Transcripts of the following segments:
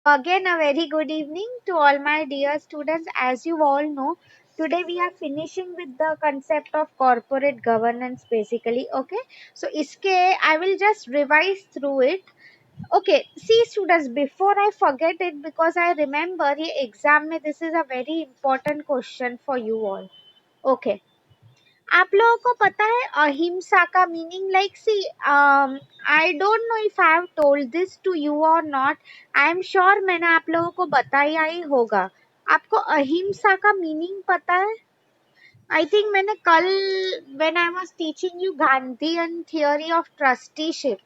Again, a very good evening to all my dear students. As you all know, today we are finishing with the concept of corporate governance basically. Okay, so iske I will just revise through it. Okay, see students, before I forget it, because I remember ये exam में this is a very important question for you all. Okay, आप लोगों को पता है अहिंसा का meaning like see I don't know if I have told this to you or not. I am sure मैंने आप लोगों को बताया ही होगा. आपको अहिंसा का मीनिंग पता है? आई थिंक मैंने कल when I was teaching you Gandhian theory of trusteeship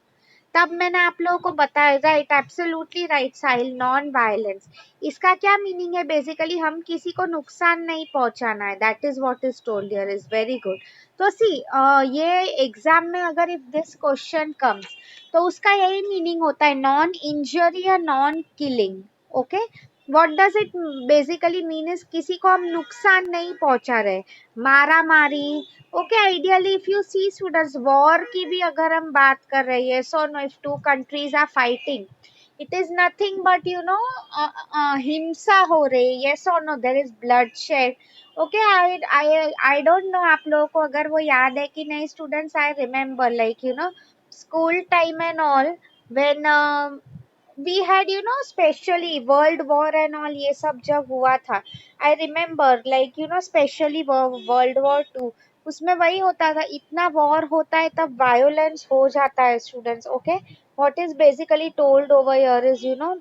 तब मैंने आप लोगों को बताया. राइट, एब्सोल्युटली राइट साहिल. नॉन वायलेंस, इसका क्या मीनिंग है? बेसिकली हम किसी को नुकसान नहीं पहुंचाना है. That is what is told here. Is very good. तो सी ये एग्जाम में अगर इफ दिस क्वेश्चन कम्स तो उसका यही मीनिंग होता है, नॉन इंजरी या non killing. Okay, what does it basically mean is किसी को हम नुकसान नहीं पहुंचा रहे. मारा मारी. Okay, ideally if you see students, war की भी अगर हम बात कर रहे हैं, so no if two countries are fighting, it is nothing but you know हिंसा हो रही है. यस और no, there is blood shed. Okay, I don't know आप लोगों को अगर वो याद है कि नहीं students. I remember like you no school time and all when we had you know specially world war and all ये सब जब हुआ था. I remember like you know specially world war 2, उसमें वही होता था. इतना वॉर होता है तब वायोलेंस हो जाता है students. Okay, what is basically told over here is you no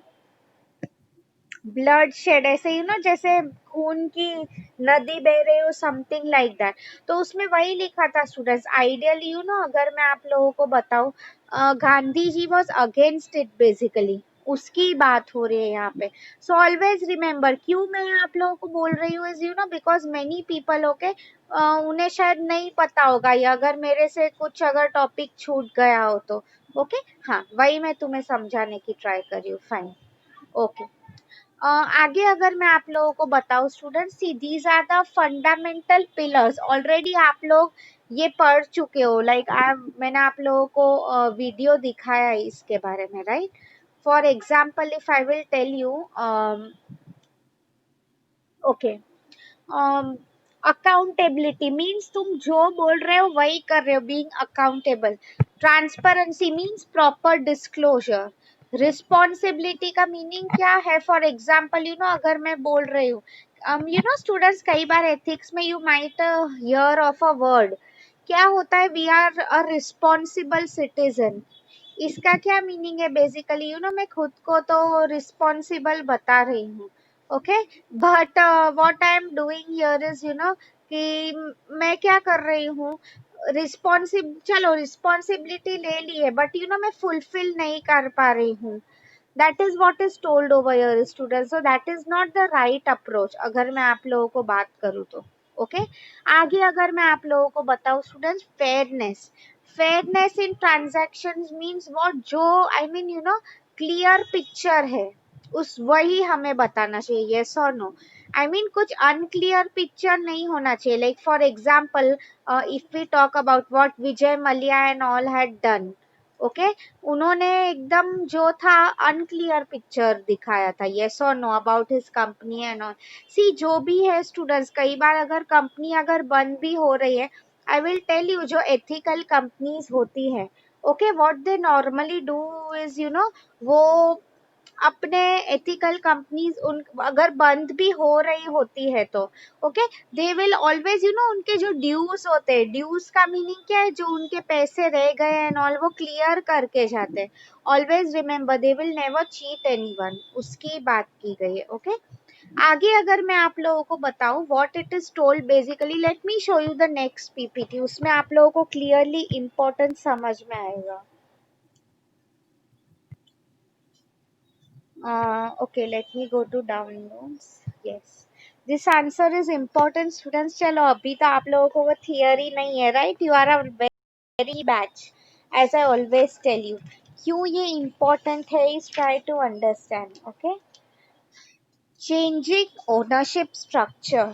blood shed. ऐसे यू नो जैसे खून की नदी बह रही हो, समथिंग लाइक दैट. तो उसमें वही लिखा था स्टूडेंट्स. आइडियली यू नो अगर मैं आप लोगों को बताऊं, Gandhi ji was against it basically. उसकी बात हो रही है यहाँ पे. सो ऑलवेज रिमेम्बर, क्यों मैं आप लोगों को बोल रही हूँ is you no because many people okay उन्हें शायद नहीं पता होगा ये, अगर मेरे से कुछ अगर टॉपिक छूट गया हो तो. ओके, हाँ वही मैं तुम्हें समझाने की ट्राई कर रही हूँ. फाइन. ओके, आगे अगर मैं आप लोगों को बताऊं student, see these are the fundamental pillars. Already आप लोग ये पढ़ चुके हो. लाइक मैंने आप लोगों को वीडियो दिखाया है इसके बारे में. Right, for example if I will tell you, okay, accountability means तुम जो बोल रहे हो वही कर रहे हो, being accountable. Transparency means proper disclosure. Responsibility का मीनिंग क्या है? फॉर एग्जाम्पल यू नो अगर मैं बोल रही हूँ, यू नो स्टूडेंट्स, कई बार एथिक्स में you might hear of a word. क्या होता है? We are a responsible citizen. इसका क्या मीनिंग है? बेसिकली यू नो मैं खुद को तो रिस्पॉन्सिबल बता रही हूँ. Okay, but what I am doing here is you know कि मैं क्या कर रही हूँ, चलो रिस्पॉन्सिबिलिटी ले ली है बट यू नो मैं फुलफिल नहीं कर पा रही हूँ. That is what is told over here student. So that is not the right approach अगर मैं आप लोगों को बात करूँ तो. ओके, आगे अगर मैं आप लोगों को बताऊँ students, fairness. Fairness in transactions means what, जो I mean you know clear picture है उस वही हमें बताना चाहिए. यस और नो, आई मीन कुछ अनक्लियर पिक्चर नहीं होना चाहिए. Like for example if we talk about what Vijay Mallya and all had done. Okay, उन्होंने एकदम जो था अनक्लियर पिक्चर दिखाया था. यस और no about his company and all. See जो भी है स्टूडेंट्स, कई बार अगर कंपनी अगर बंद भी हो रही है, आई विल टेल यू जो एथिकल कंपनीज होती है, okay, what they normally do is you no वो अपने एथिकल कंपनीज उन अगर बंद भी हो रही होती है तो okay, they will always you know उनके जो ड्यूज होते हैं, ड्यूज का मीनिंग क्या है? जो उनके पैसे रह गए एंड ऑल वो क्लियर करके जाते हैं. Always remember they will never cheat anyone. उसकी बात की गई है. ओके, आगे अगर मैं आप लोगों को बताऊं what it is told basically, let me show you the next PPT. उसमें आप लोगों को क्लियरली इंपॉर्टेंट समझ में आएगा. Okay, let me go to downloads. Yes, this answer is important students. चलो अभी तो आप लोगों को वो थियरी नहीं है. Right, you are a very batch as I always tell you. क्यों ये इम्पोर्टेंट है is try to understand. Okay, changing ownership structure,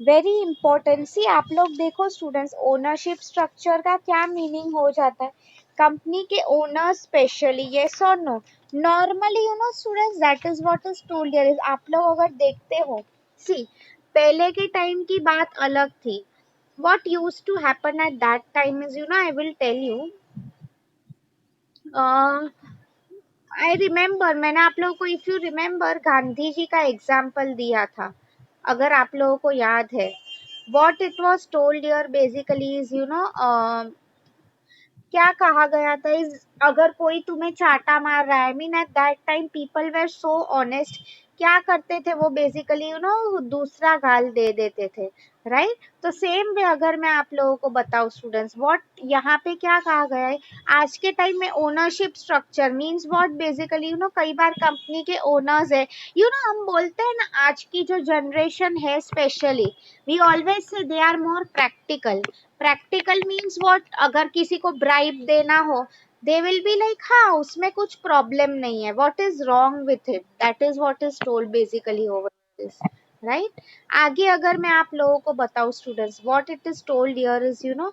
very important. See आप लोग देखो स्टूडेंट्स, ओनरशिप स्ट्रक्चर का क्या मीनिंग हो जाता है? कंपनी के owner specially, yes or no? Normally you know students, that is what is told here is, आप लोग अगर देखते हो, see, पहले के टाइम की बात अलग थी. What used to happen at that time is, you know, I will tell you. I remember, मैंने आप लोगों को, if you remember, Gandhi ji का एग्जाम्पल दिया था, अगर आप लोगों को याद है. What it was told here basically is, you no, क्या कहा गया था इज, अगर कोई तुम्हें चाटा मार रहा है, I mean at that time people were so honest, क्या करते थे वो बेसिकली, यू नो, दूसरा गाल दे देते थे, राइट? तो सेम वे अगर मैं आप लोगों को बताऊं स्टूडेंट्स, व्हाट यहाँ पे क्या कहा गया है, आज के टाइम में ownership structure means what basically, you know, कई बार कंपनी के ओनर्स है, यू नो, हम बोलते हैं ना, आज की जो जनरेशन है specially, we always say they are more practical. Practical means what, अगर किसी को ब्राइब देना हो, दे विल बी लाइक, हाँ उसमें कुछ प्रॉब्लम नहीं है, what is wrong with it, that is what is told basically over this, right? आगे अगर मैं आप लोगों को बताऊं students, what it is told here is, you know,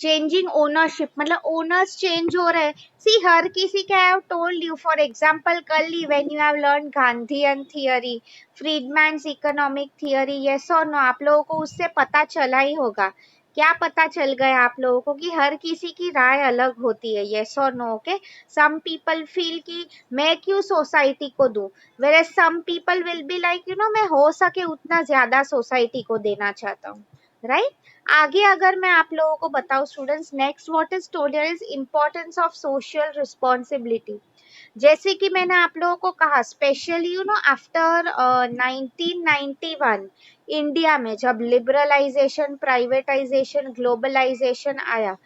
changing ownership, मतलब ओनर्स चेंज हो रहे हैं. सी हर किसी के, I have told you, for example कल ही when you have learn Gandhian theory, Friedman's economic theory, yes और नो, आप लोगों को उससे पता चला ही होगा. क्या पता चल गया आप लोगों को कि हर किसी की राय अलग होती है, यस और no? Okay, some people feel कि मैं क्यों सोसाइटी को दूं, where some people will be like, you know, मैं हो सके उतना ज्यादा सोसाइटी को देना चाहता हूँ, राइट? आगे अगर मैं आप लोगों को बताऊं students, next what is told here is importance of social responsibility. जैसे कि मैंने आप लोगों को कहा, specially you know after 1991 India में जब लिबरलाइजेशन, प्राइवेटाइजेशन, ग्लोबलाइजेशन आया,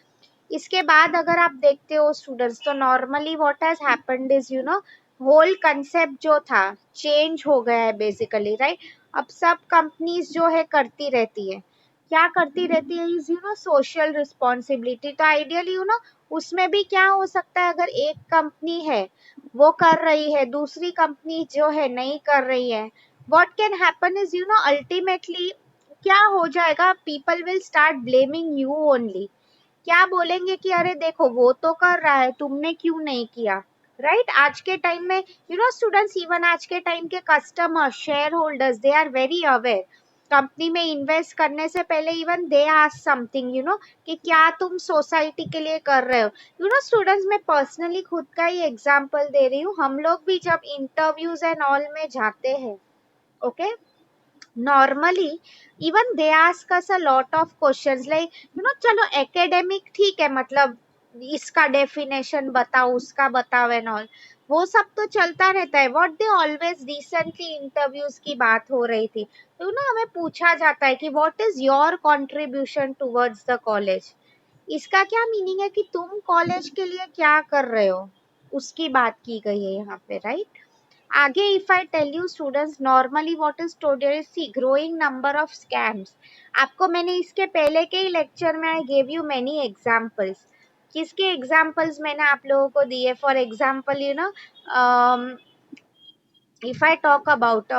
इसके बाद अगर आप देखते हो स्टूडेंट्स, तो normally what has happened is, you know, whole concept जो था चेंज हो गया है बेसिकली, राइट? अब सब कंपनीज जो है करती रहती है, क्या करती रहती है is, you no, social responsibility. तो आइडियली, यू नो, उसमें भी क्या हो सकता है, अगर एक कंपनी है वो कर रही है, दूसरी कंपनी जो है नहीं कर रही है, what can happen is, you no, ultimately क्या हो जाएगा, people will start blaming you only. क्या बोलेंगे कि अरे देखो वो तो कर रहा है, तुमने क्यों नहीं किया, राइट? आज के टाइम में, यू नो स्टूडेंट्स, इवन आज के टाइम के customer, share holders, they are very aware. Company में इन्वेस्ट करने से पहले even they ask something, you know, कि क्या तुम सोसाइटी के लिए कर रहे हो. यू नो स्टूडेंट्स, मैं पर्सनली खुद का ही एग्जांपल दे रही हूँ, हम लोग भी जब इंटरव्यूज एंड ऑल में जाते हैं, okay, normally even they ask us a lot of questions like, you know, चलो एकेडमिक ठीक है, मतलब इसका डेफिनेशन बताओ, उसका बताओ एंड ऑल, वो सब तो चलता रहता है. What they always, recently interviews की बात हो रही थी, तो ना हमें पूछा जाता है कि what is your contribution towards the college. इसका क्या मीनिंग है कि तुम कॉलेज के लिए क्या कर रहे हो, उसकी बात की गई है यहाँ पे, राइट? आगे if I tell you students, normally what is today see growing number of scams. आपको मैंने इसके पहले के ही लेक्चर में I gave you many examples. किसके एग्जांपल्स मैंने आप लोगों को दिए? For example, you know, if I talk about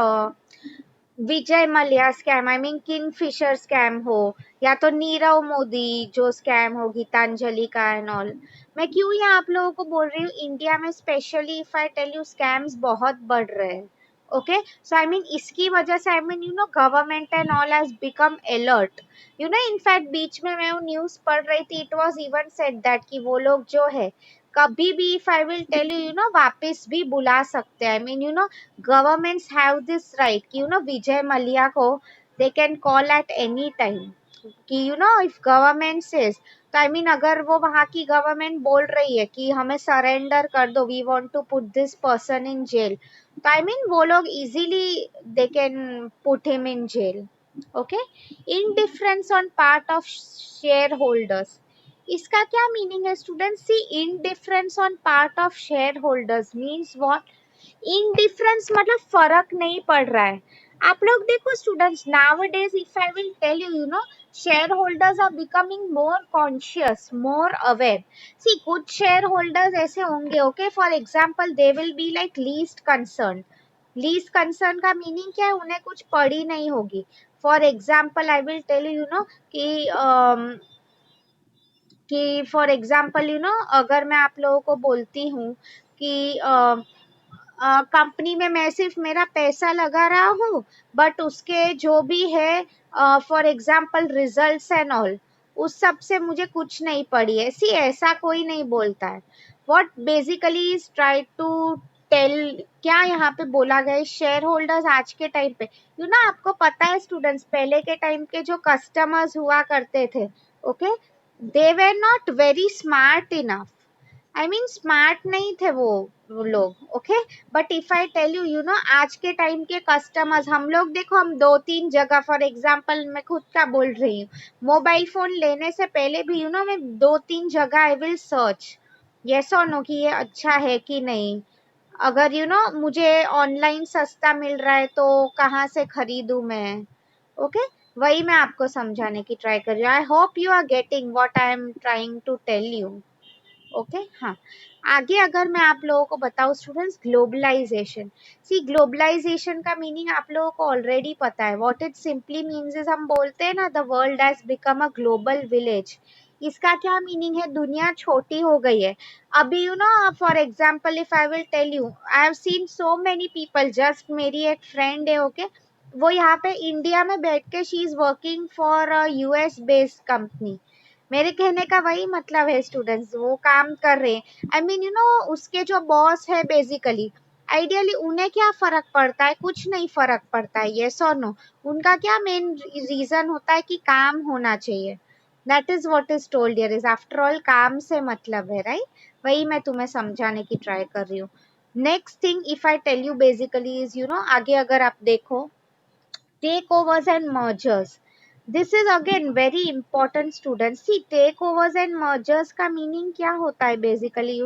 Vijay Mallya scam, I mean Kingfisher scam हो, या तो नीरव मोदी जो स्कैम हो गीतांजलि का एंड ऑल. मैं क्यों ये आप लोगों को बोल रही हूँ, इंडिया में specially if I tell you scams बहुत बढ़ रहे हैं, ओके? सो आई मीन इसकी वजह से, I mean, you know, government and all has become alert. You know, in fact बीच में मैं वो न्यूज पढ़ रही थी, it was even said that कि वो लोग जो है कभी भी, if I will tell you, you know, वापस भी बुला सकते हैं. I mean, you know, governments have this right कि, you know, विजय मल्ल्या को they can call at any time कि, you know, if government says, तो आई मीन अगर वो वहाँ की गवर्नमेंट बोल रही है कि हमें सरेंडर कर दो, we want to put this person in jail, तो आई मीन वो लोग easily they can put him in jail, okay? Indifference on part of share holders, इसका क्या मीनिंग है student? See, indifference on part of share holders means what? Indifference मतलब फर्क नहीं पड़ रहा है. आप लोग देखो students, nowadays if I will tell you, you know, share holders are becoming more conscious, more aware. See, कुछ शेयर होल्डर्स ऐसे होंगे, okay, for example they will be like least concern. Least concern का meaning क्या है? उन्हें कुछ पड़ी नहीं होगी. For example I will tell you, you know, कि कि फॉर एग्जाम्पल अगर मैं आप लोगों को बोलती हूँ कि कंपनी में मैं सिर्फ मेरा पैसा लगा रहा हूँ, बट उसके जो भी है for example results and all, उस सब से मुझे कुछ नहीं पड़ी है। सी ऐसा कोई नहीं बोलता है। What basically is try to tell, क्या यहाँ पे बोला गया है, शेयर होल्डर्स आज के टाइम पे आपको पता है स्टूडेंट्स, पहले के टाइम के जो कस्टमर्स हुआ करते थे, okay, they were not very smart enough. I mean smart नहीं थे वो लोग, okay. But if I tell you आज के टाइम के कस्टमर्स, हम लोग देखो, हम दो तीन जगह, फॉर एग्जांपल मैं खुद का बोल रही हूँ, मोबाइल फोन लेने से पहले भी मैं दो तीन जगह आई विल सर्च, यस और नो, कि ये अच्छा है कि नहीं। अगर मुझे ऑनलाइन सस्ता मिल रहा है तो कहाँ से खरीदूं मैं, ओके। वही मैं आपको समझाने की ट्राई कर रही हूँ। I hope you are getting what I am trying to tell you, okay. हाँ, आगे अगर मैं आप लोगों को बताऊं स्टूडेंट्स, ग्लोबलाइजेशन। सी ग्लोबलाइजेशन का मीनिंग आप लोगों को ऑलरेडी पता है। What it simply means is, हम बोलते हैं ना, the world has become a global village. इसका क्या मीनिंग है? दुनिया छोटी हो गई है। अभी for example if I will tell you, I have seen so many people, just मेरी एक फ्रेंड है, ओके, वो यहाँ पे इंडिया में बैठ के she is working for US based company. मेरे कहने का वही मतलब है स्टूडेंट्स, वो काम कर रहे हैं। आई मीन उसके जो बॉस है बेसिकली, आइडियली उन्हें क्या फर्क पड़ता है? कुछ नहीं फर्क पड़ता है, यस और नो। उनका क्या मेन रीजन होता है कि काम होना चाहिए। That is what is told here, is after all काम से मतलब है, राइट? वही मैं तुम्हें समझाने की ट्राई कर रही हूँ। Next thing if I tell you basically is आगे अगर आप देखो, takeovers and mergers. This is again very important students. See, takeovers and mergers का मीनिंग क्या होता है बेसिकली?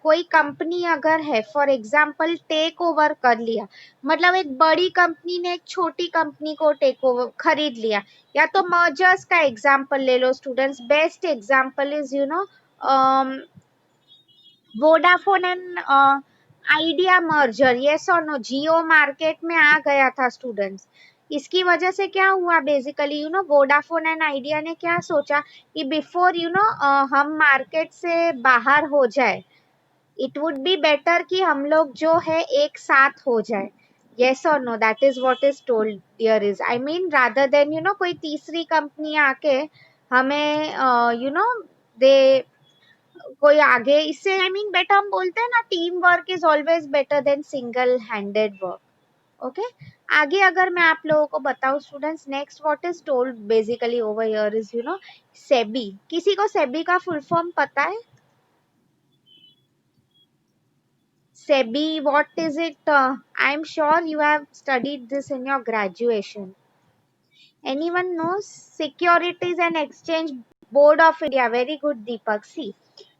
कोई कंपनी अगर है, फॉर एग्जाम्पल टेक ओवर कर लिया, मतलब एक बड़ी कंपनी ने एक छोटी कंपनी को टेक ओवर खरीद लिया। या तो मर्जर्स का एग्जाम्पल ले लो students, best example is Vodafone and Idea merger, yes और नो। जियो मार्केट में आ गया था स्टूडेंट्स। इसकी वजह से क्या हुआ बेसिकली? वोडाफोन एंड आइडिया ने क्या सोचा कि बिफोर हम मार्केट से बाहर हो जाए, इट वुड बी बेटर कि हम लोग जो है एक साथ हो जाए, यस और no. That is what is told here is, I mean rather than कोई तीसरी कंपनी आके हमें दे कोई आगे इससे, आई मीन बेटा, हम बोलते हैं ना, team work is always better than single handed work, okay. आगे अगर मैं आप लोगों को बताऊं students, next what is told basically over here is SEBI. किसी को सेबी का फुल फॉर्म पता है? SEBI, what is it? I am sure you have studied this in your graduation. Anyone knows? Securities and Exchange Board of India. Very good Deepak. See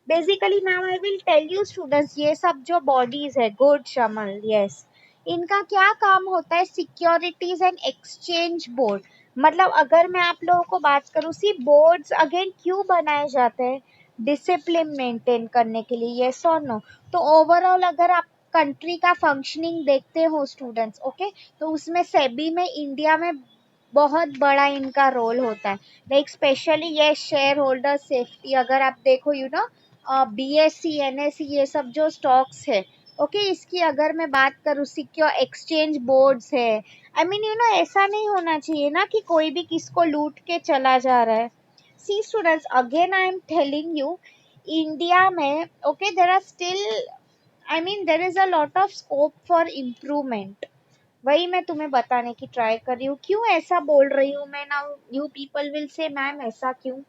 basically now I will tell you students, ये सब जो bodies है, good शमल, yes, इनका क्या काम होता है? Securities and Exchange board. मतलब अगर मैं आप लोगों को बात करूं, सी बोर्ड्स अगेन क्यों बनाए जाते हैं? डिसिप्लिन मेंटेन करने के लिए, यस और नो। तो ओवरऑल अगर आप कंट्री का फंक्शनिंग देखते हो स्टूडेंट्स, ओके, तो उसमें सेबी में इंडिया में बहुत बड़ा इनका रोल होता है। लाइक स्पेशली ये शेयर होल्डर सेफ्टी, अगर आप देखो बीएससी एनएससी ये सब जो स्टॉक्स है, ओके, इसकी अगर मैं बात करूँ, सिक्योर एक्सचेंज बोर्ड्स है। आई मीन ऐसा नहीं होना चाहिए ना कि कोई भी किसको लूट के चला जा रहा है। See students, again I am telling you, India में, okay, there are still, I mean there is a lot of scope for improvement. वही मैं तुम्हें बताने की ट्राई कर रही हूँ। क्यों ऐसा बोल रही हूँ मैं? Now you people will say ma'am ऐसा क्यों?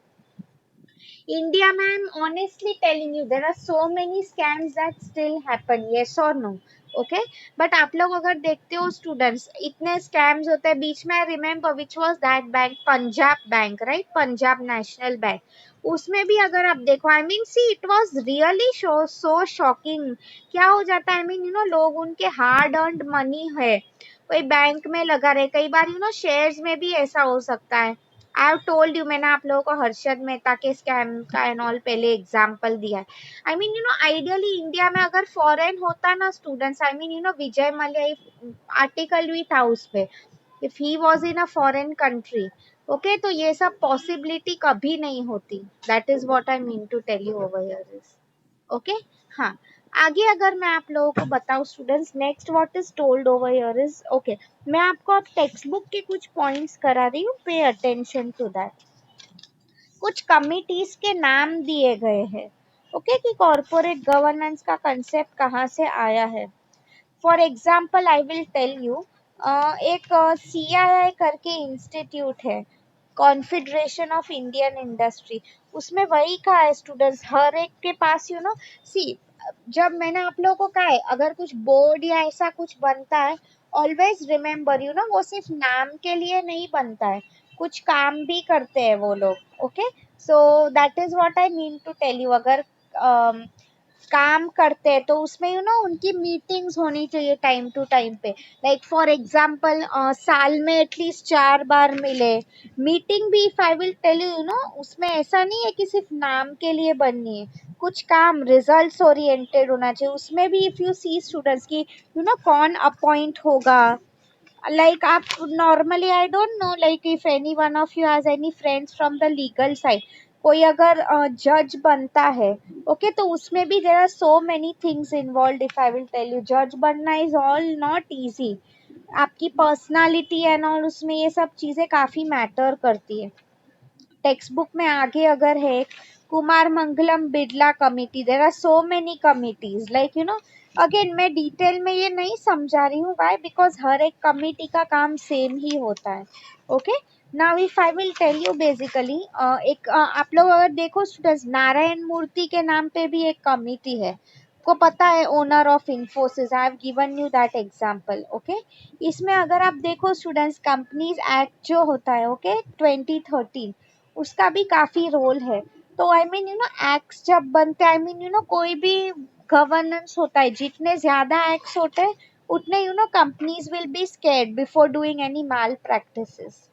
India, ma'am, honestly telling you, there are so many scams that still happen. Yes or no? Okay, but आप लोग अगर देखते हो स्टूडेंट्स, इतने स्कैम्स होते हैं। बीच में I remember which was that bank, Punjab bank, right, Punjab national bank. उसमें भी अगर आप देखो, I mean see it was really so shocking. क्या हो जाता है? आई मीन लोग, उनके हार्ड अर्नड मनी है, कोई बैंक में लगा रहे। कई बार शेयर्स में भी ऐसा हो सकता है। आई हैव टोल्ड यू, मैंने आप लोगों को हर्षद मेहता के स्कैम का एंड ऑल पहले एग्जांपल दिया है। आई मीन आइडियली इंडिया में अगर फॉरेन होता ना students, I mean Vijay Mallya article भी था उस पे, if he was in a foreign country, okay तो ये सब पॉसिबिलिटी कभी नहीं होती. That is what I mean to tell you over here is. Okay. हाँ. आगे अगर मैं आप लोगों को बताऊं students, next what is told over here is, okay मैं आपको अब टेक्स्ट बुक के कुछ पॉइंट्स करा रही हूँ, पे अटेंशन टू दैट. कुछ कमिटीज के नाम दिए गए हैं. ओके कि कॉर्पोरेट गवर्नेंस का कंसेप्ट कहाँ से आया है. For example I will tell you, एक CII करके इंस्टीट्यूट है, कॉन्फेडरेशन ऑफ इंडियन इंडस्ट्री. उसमें वही कहा है स्टूडेंट्स, हर एक के पास यू नो सी, जब मैंने आप लोगों को कहा है अगर कुछ बोर्ड या ऐसा कुछ बनता है, ऑलवेज रिमेम्बर यू नो वो सिर्फ नाम के लिए नहीं बनता है, कुछ काम भी करते हैं वो लोग. Okay so that is what I mean to tell you. अगर काम करते हैं तो उसमें यू नो उनकी मीटिंग्स होनी चाहिए टाइम टू टाइम पे. लाइक फॉर एग्जांपल साल में एटलीस्ट 4 बार मिले मीटिंग भी. If I will tell you you know उसमें ऐसा नहीं है कि सिर्फ नाम के लिए बननी है, कुछ काम रिजल्ट्स ओरिएंटेड होना चाहिए उसमें भी. इफ यू सी स्टूडेंट्स की यू नो कौन अपॉइंट होगा, like आप normally I don't know like if any one of you has any friends from the legal side, कोई अगर जज बनता है ओके तो उसमें भी there are so many things involved. if I will tell you जज बनना is all not easy. आपकी पर्सनालिटी एंड ऑल उसमें ये सब चीजें काफी मैटर करती है. टेक्स्ट बुक में आगे अगर है Kumar Mangalam Birla committee, there are so many committees like you know. Again मैं डिटेल में ये नहीं समझा रही हूँ, वाई बिकॉज हर एक कमिटी का काम सेम ही होता है. Okay now if I will tell you basically, एक आप लोग अगर देखो स्टूडेंट्स, नारायण मूर्ति के नाम पे भी एक कमिटी है, को पता है, owner of Infosys. I have given you that example. Okay इसमें अगर आप देखो स्टूडेंट्स, कंपनीज एक्ट जो होता है ओके 2013, उसका भी काफी रोल है. तो I mean you no acts जब बनते हैं, आई मीन यू नो कोई भी गवर्नेंस होता है, जितने ज्यादा एक्ट्स होते हैं उतने you know companies will be scared before doing any mall practices.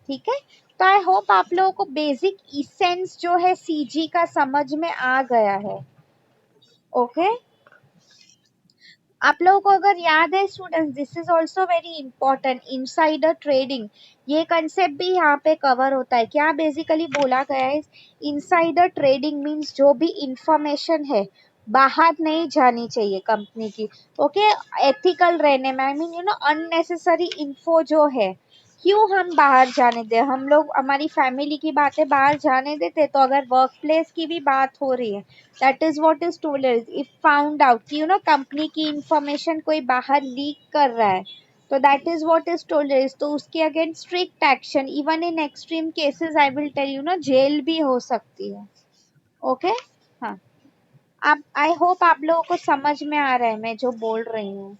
ठीक है तो आई होप आप लोगों को बेसिक इसेंस जो है CG का समझ में आ गया है. ओके आप लोगों को अगर याद है students, this is also very important, insider trading, ये कंसेप्ट भी यहाँ पे कवर होता है. क्या बेसिकली बोला गया है, इनसाइडर ट्रेडिंग मीन्स जो भी इंफॉर्मेशन है बाहर नहीं जानी चाहिए कंपनी की. ओके एथिकल रहने में, आई mean you know unnecessary info जो है क्यों हम बाहर जाने दे. हम लोग हमारी फैमिली की बातें बाहर जाने देते, तो अगर वर्क प्लेस की भी बात हो रही है, that is what is told. If found out you know company की इंफॉर्मेशन कोई बाहर लीक कर रहा है, तो that is what is told, तो उसके against strict action, even in extreme cases I will tell you know jail भी हो सकती है. ओके हाँ आप, आई होप आप लोगों को समझ में आ रहा है मैं जो बोल रही हूँ.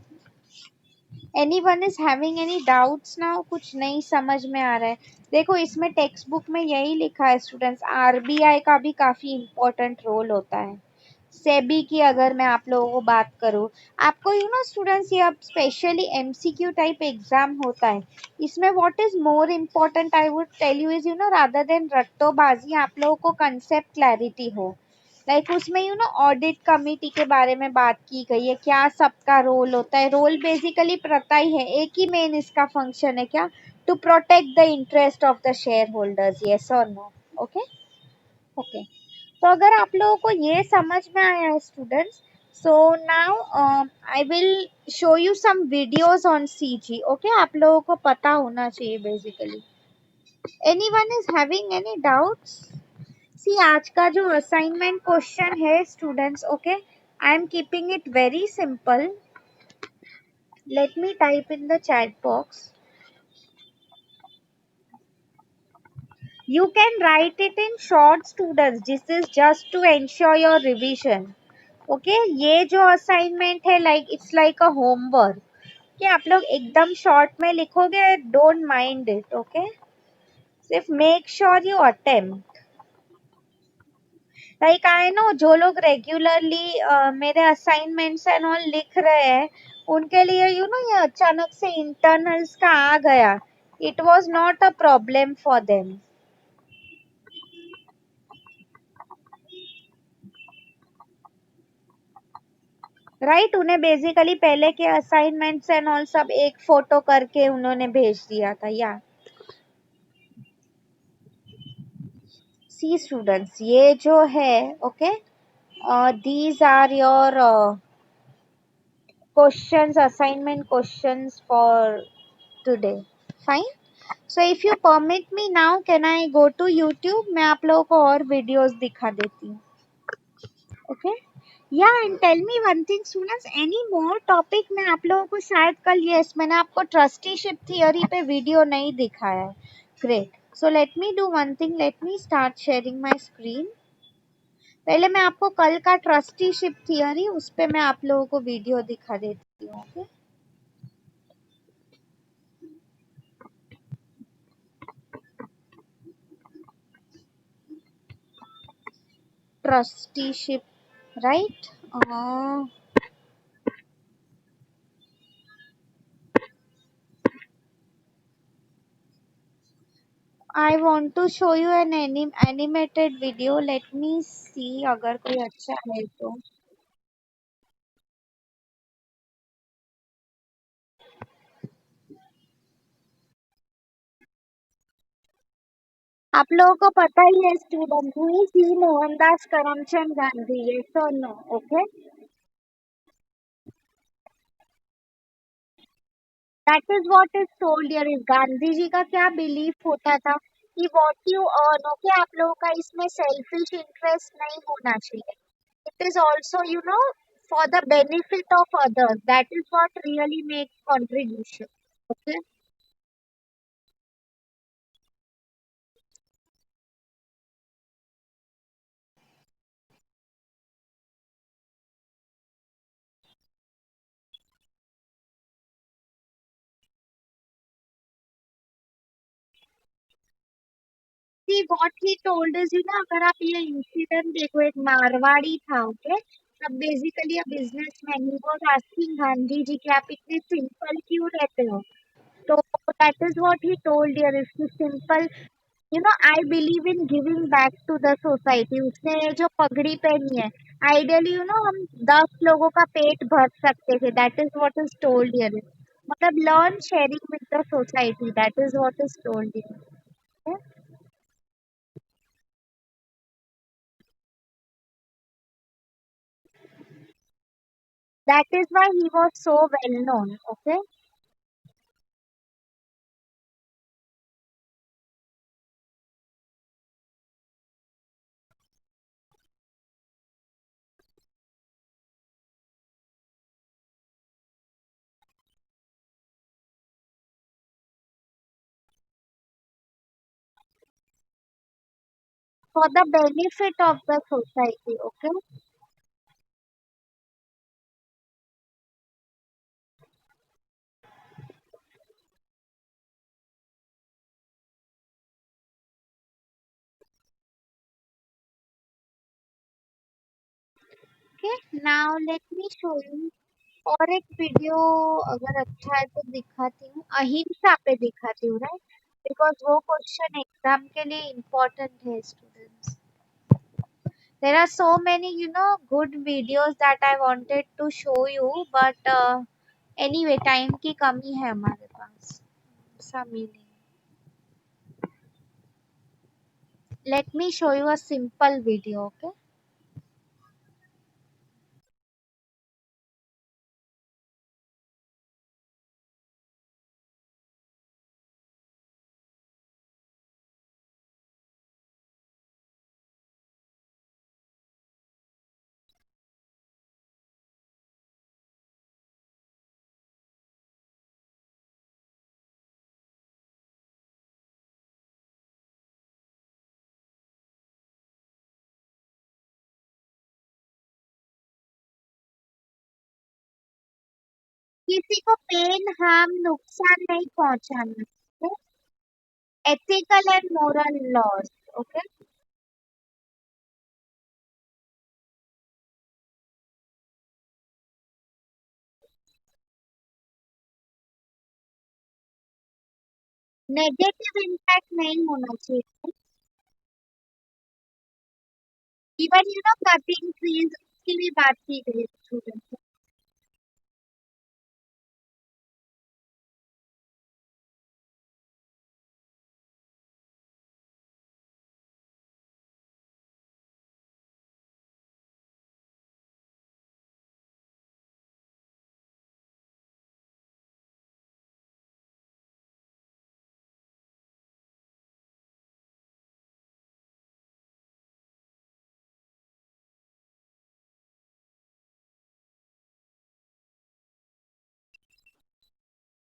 Anyone is having any doubts now, कुछ नहीं समझ में आ रहा है. देखो इसमें टेक्स्ट बुक में यही लिखा है स्टूडेंट्स, RBI का भी काफी इंपॉर्टेंट रोल होता है. सेबी की अगर मैं आप लोगों को बात करूं, आपको यू नो स्टूडेंट्स ये अब स्पेशली MCQ टाइप एग्जाम होता है, इसमें what is more important I would tell you is you know rather than रट्टोबाजी, आप लोगों को कंसेप्ट क्लैरिटी हो. लाइक उसमें यू नो ऑडिट कमिटी के बारे में बात की गई है, क्या सबका रोल होता है. रोल बेसिकली पता ही है, एक ही मेन इसका फंक्शन है, क्या, to protect the interest of the share holders. Yes और नो. ओके ओके तो अगर आप लोगों को ये समझ में आया है students, so now I will show you some videos on CG. Okay आप लोगों को पता होना चाहिए basically. Anyone is having any doubts? See आज का जो असाइनमेंट क्वेश्चन है students, okay I am keeping it very simple. Let me type in the chat box. You can write it in short students. This is just to ensure your revision. Okay ये जो assignment है like it's like a homework, कि आप लोग एकदम short में लिखोगे, don't mind it. Okay सिर्फ make sure you attempt. Like I know जो लोग रेगुलरली मेरे असाइनमेंट्स एंड ऑल लिख रहे हैं, उनके लिए यू नो ये अचानक से इंटरनल्स का आ गया, it was not a problem for them. Right उन्हें बेसिकली पहले के असाइनमेंट्स एंड ऑल सब एक फोटो करके उन्होंने भेज दिया था. या सी स्टूडेंट्स, ये जो है, okay, these are your questions, assignment questions for today. Fine. So if you permit me now, can I go to YouTube? मैं आप लोगों को और videos दिखा देती हूँ. Okay. Yeah, and tell me one thing, students. Any more topic मैं आप लोगों को शायद कल, yes, मैंने आपको trusteeship theory पे video नहीं दिखाया है. Great. So let me do one thing. Let me start sharing my screen. पहले मैं आपको कल का ट्रस्टीशिप थियरी उस पे मैं आप लोगों को वीडियो दिखा देती हूँ. Okay, trusteeship, right. I want to show you an animated video. Let me see अगर कोई अच्छा है तो. आप लोगों को पता ही है स्टूडेंट, हुई थी मोहनदास करमचंद गांधी, ये तो no. Okay, that is what is told here. Is Gandhi ji का क्या बिलीफ होता था कि व्हाट यू अर्न, ओके, आप लोगों का इसमें सेल्फिश इंटरेस्ट नहीं होना चाहिए. It is also, for the benefit of others. That is what really makes contribution. Okay. See what he told is, अगर आप ये इंसिडेंट देखो, एक मारवाड़ी था, ओके. अब basically a businessman, he was asking Gandhi ji कि आप इतने सिंपल क्यों रहते हो. तो that is what he told here, is too simple. I believe in giving back to the society. उसने ये जो पगड़ी पहनी है, आइडियली हम 10 लोगों का पेट भर सकते थे. That is what is told here. मतलब learn sharing with the society. That is what is told here. That is why he was so well known. Okay. For the benefit of the society. Okay. Okay. Now let me show you और एक video, अगर अच्छा है तो दिखाती हूँ. अहिंसा पे दिखाती हूँ, राइट. बिकॉज वो क्वेश्चन एग्जाम के लिए इम्पोर्टेंट है students. There are so many, good videos that I wanted to show you, but anyway, time की कमी है हमारे पास. Some meaning. Let me show you a simple video, okay? किसी को पेन, हार्म, नुकसान नहीं पहुंचाना. Ethical and moral loss. Okay. Negative impact नहीं होना चाहिए. इवन कटिंग ट्रीज की भी बात की गई student.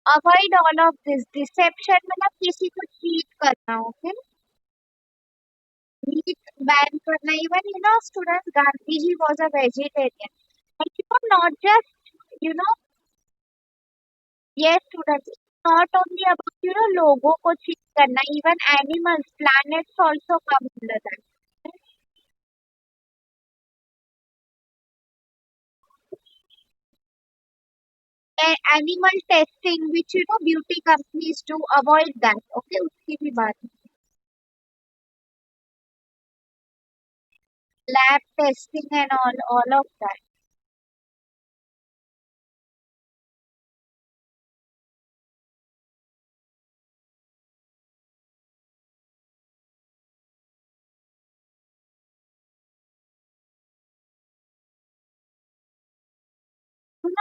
Avoid all of this deception मतलब किसी को चीट करना ओके मीट बैन करना even students Gandhi ji was a vegetarian but not just you know yes students not only about लोगों को चीट करना even animals planets also come under that animal testing which beauty companies do avoid that okay उसकी भी बात lab testing and all of that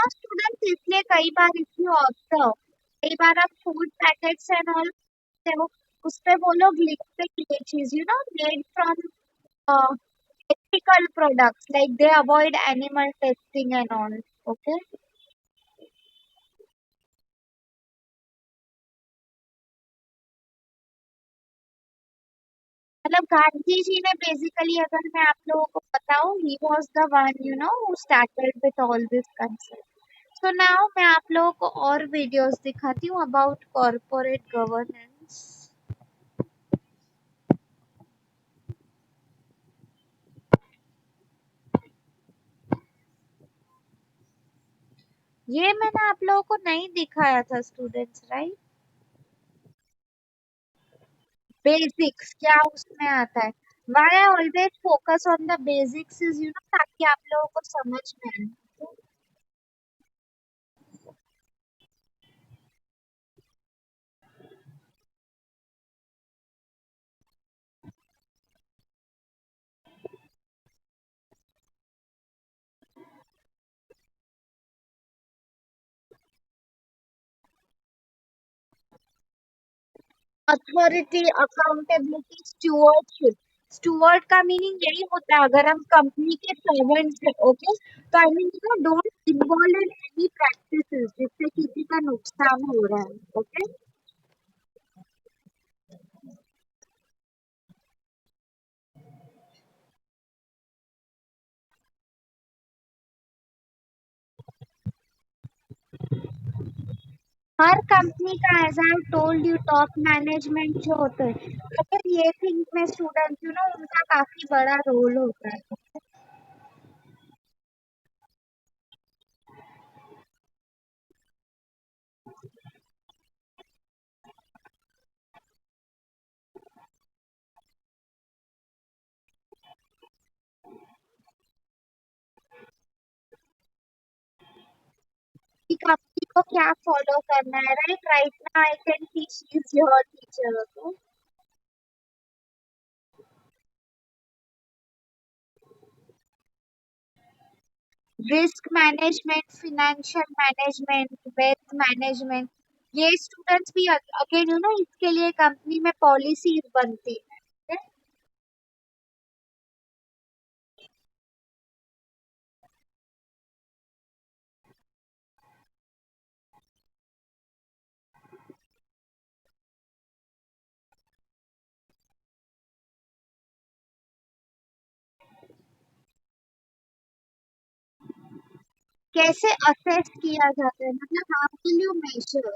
students इसलिए कई बार if you observe कई बार आप फूड पैकेट्स एंड ऑल वो उस पे वो लोग लिखते हैं ये चीज made from ethical products like they avoid animal testing and all okay मतलब गांधी जी ने बेसिकली अगर मैं आप लोगों को बताऊं he was the one who started with all this concept so now मैं आप लोगों को और वीडियोस दिखाती हूँ अबाउट कॉर्पोरेट गवर्नेंस ये मैंने आप लोगों को नहीं दिखाया था स्टूडेंट्स राइट बेसिक्स क्या उसमें आता है why I always focus on the basics is ताकि आप लोगों को समझ में आए अथॉरिटी अकाउंटेबिलिटी स्टूवर्डशिप स्टूवर्ड का मीनिंग यही होता है अगर हम कंपनी के सर्वेंट्स हैं ओके तो I mean don't involve in any practices जिससे किसी का नुकसान हो रहा है ओके हर कंपनी का as I told you top management जो होते हैं अगर ये थिंग में स्टूडेंट उनका काफी बड़ा रोल होता है कि कंपनी को क्या फॉलो करना है right right now I can teach she is your teacher okay risk management financial management wealth management ये स्टूडेंट्स भी अगेन इसके लिए कंपनी में पॉलिसीज बनती है कैसे असेस किया जाता है मतलब how will you measure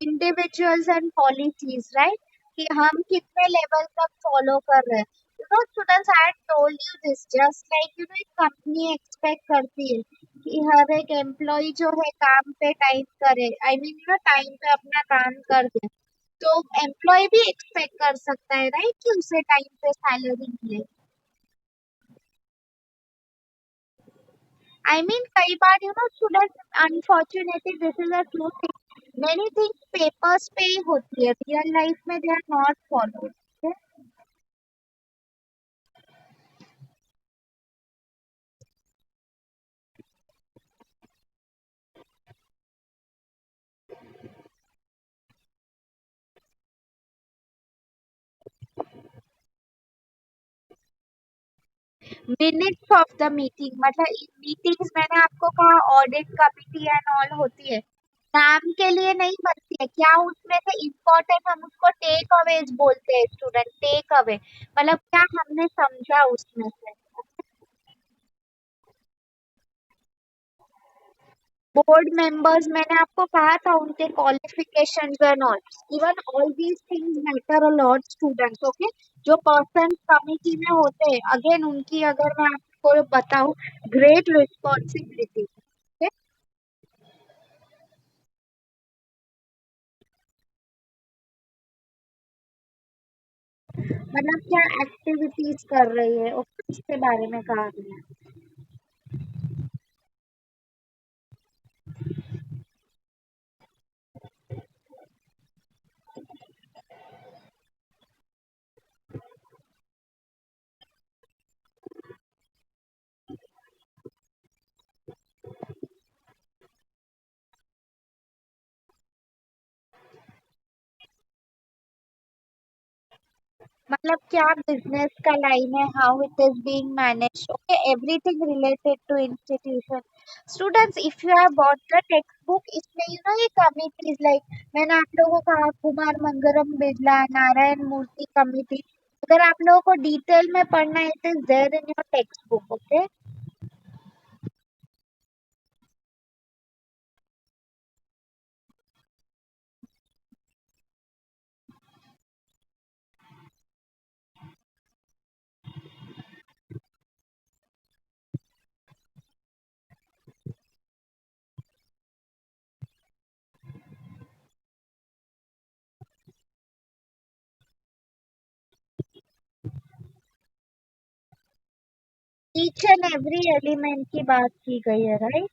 individuals and policies right कि हम कितने लेवल तक फॉलो कर रहे हैं students I told you this just like एक कंपनी एक्सपेक्ट करती है कि हर एक एम्प्लॉय जो है काम पे टाइम करे आई मीन टाइम पे अपना काम कर दे तो एम्प्लॉय भी एक्सपेक्ट कर सकता है राइट कि उसे टाइम पे सैलरी मिले आई मीन कई बार student unfortunately this is a true thing many things papers पे ही होती है, रियल लाइफ में they are not followed. Minutes of the meeting मतलब मीटिंग्स मैंने आपको कहा ऑडिट कमिटी एंड ऑल होती है, नाम के लिए नहीं बनती है, क्या उसमें से इम्पोर्टेंट हम उसको टेक अवेज बोलते हैं, स्टूडेंट टेक अवे मतलब क्या हमने समझा उसमें से। बोर्ड मेंबर्स मैंने आपको कहा था उनके qualifications and all, even all these things matter a lot students. Okay, जो पर्सन कमिटी में होते हैं अगेन उनकी अगर मैं आपको बताऊं, ग्रेट रिस्पॉन्सिबिलिटी। मतलब क्या एक्टिविटीज कर रही है, ओके, उसके बारे में कहा गया। मतलब क्या बिजनेस का लाइन है, how it is being managed, okay, everything related to institution. Students if you have bought the text book, इसमें ये कमिटीज लाइक मैंने आप लोगों को कहा कुमार मंगलम बिरला नारायण मूर्ति कमिटी, अगर आप लोगों को डिटेल में पढ़ना है it is there in your text book. Okay, each and every element की बात की गई है, राइट।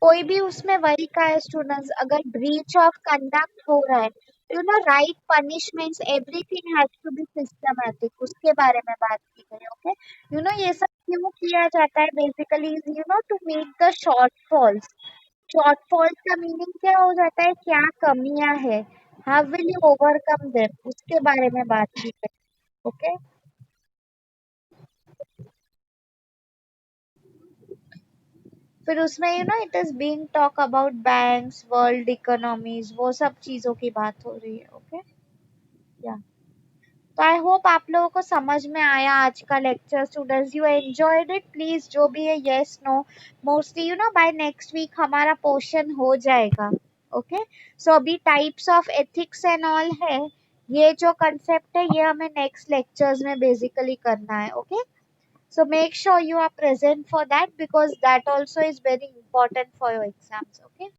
कोई भी उसमें वही का है स्टूडेंट्स, अगर ब्रीच ऑफ कंडक्ट हो रहा है, right punishments everything has to be systematic, उसके बारे में बात की गई। ओके, ये सब क्यों किया जाता है basically, to make the shortfalls. Shortfalls का मीनिंग क्या हो जाता है, क्या कमियां है, how will you overcome them, उसके बारे में बात की गई। ओके, फिर उसमें it is being talk about banks world economies, वो सब चीजों की बात हो रही है। ओके, या तो आई होप आप लोगों को समझ में आया आज का लेक्चर। Students you enjoyed it, please जो भी है yes no, mostly by next week हमारा पोर्शन हो जाएगा। ओके, सो अभी types of ethics and all है, ये जो कंसेप्ट है ये हमें नेक्स्ट लेक्चर्स में बेसिकली करना है। Okay, so make sure you are present for that because that also is very important for your exams. Okay.